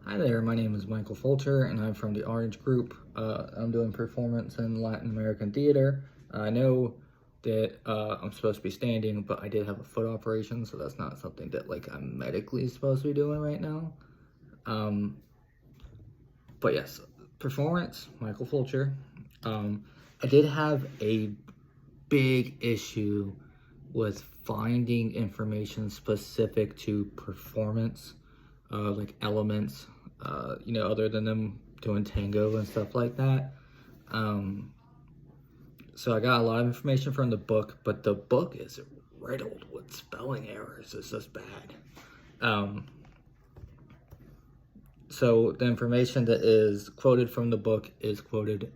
Hi there, my name is Michael Fulcher and I'm from the Orange Group. I'm doing performance in Latin American theater. I know that I'm supposed to be standing, but I did have a foot operation, so that's not something that I'm medically supposed to be doing right now. Um, but yes, performance, Michael Fulcher. I did have a big issue with finding information specific to performance, like elements, other than them doing tango and stuff like that. Um, so I got a lot of information from the book, but the book is riddled with spelling errors. It's just bad. Um, so the information that is quoted from the book is quoted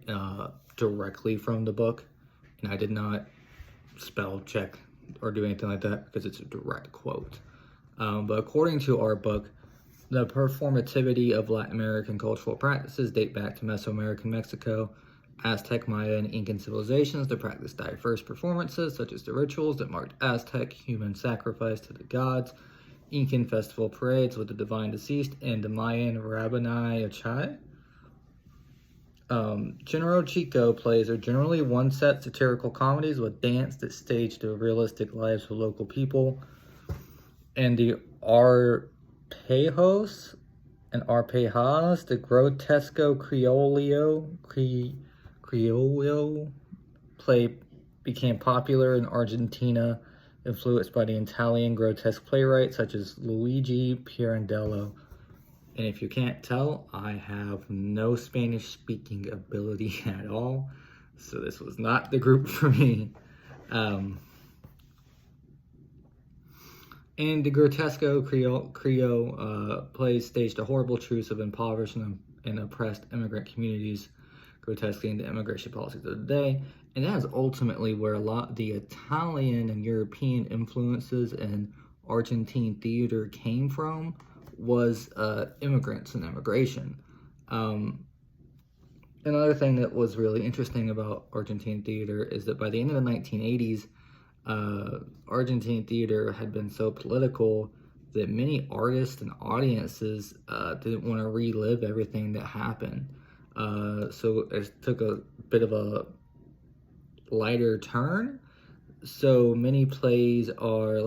directly from the book, and I did not spell check or do anything like that because it's a direct quote. But according to our book, the performativity of Latin American cultural practices date back to Mesoamerican Mexico, Aztec, Maya, and Incan civilizations to practice diverse performances such as the rituals that marked Aztec human sacrifice to the gods, Incan festival parades with the divine deceased, and the Mayan Rabbanai Achai. General Chico plays are generally one-set satirical comedies with dance that stage the realistic lives of local people. And the Arpejos and Arpejas, the Grotesco Criollo play became popular in Argentina, influenced by the Italian grotesque playwrights such as Luigi Pirandello. And if you can't tell, I have no Spanish speaking ability at all, so this was not the group for me. And the Grotesco Creole plays staged a horrible truce of impoverished and oppressed immigrant communities, grotesquely into immigration policies of the day. And that is ultimately where a lot of the Italian and European influences in Argentine theater came from, was immigrants and immigration. Another thing that was really interesting about Argentine theater is that by the end of the 1980s, Argentine theater had been so political that many artists and audiences didn't want to relive everything that happened. So it took a bit of a lighter turn. So many plays are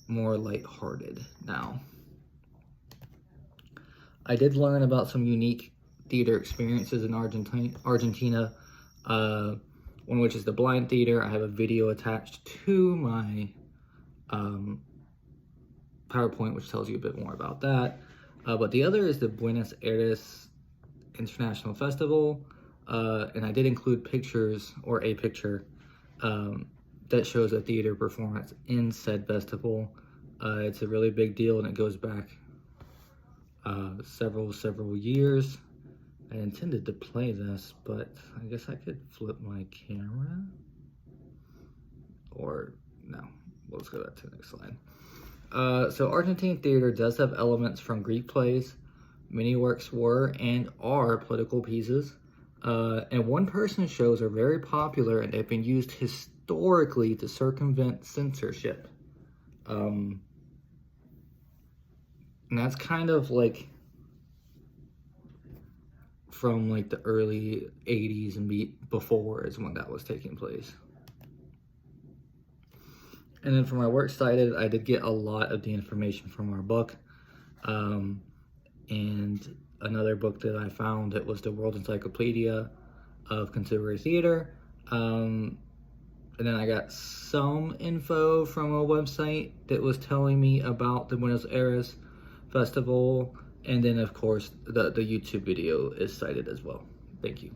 more lighthearted now. I did learn about some unique theater experiences in Argentina. One which is the blind theater. I have a video attached to my PowerPoint which tells you a bit more about that. But the other is the Buenos Aires International Festival, and I did include pictures, or a picture, that shows a theater performance in said festival. It's a really big deal and it goes back several years. I intended to play this, but I guess I could flip my camera. Or, no, let's go back to the next slide. So Argentine theater does have elements from Greek plays. Many works were and are political pieces. And one-person shows are very popular and they've been used historically to circumvent censorship. And that's kind of from the early 80s and before is when that was taking place. And then for my works cited, I did get a lot of the information from our book. And another book that I found, it was the World Encyclopedia of Contemporary Theater. And then I got some info from a website that was telling me about the Buenos Aires Festival. And then, of course, the YouTube video is cited as well. Thank you.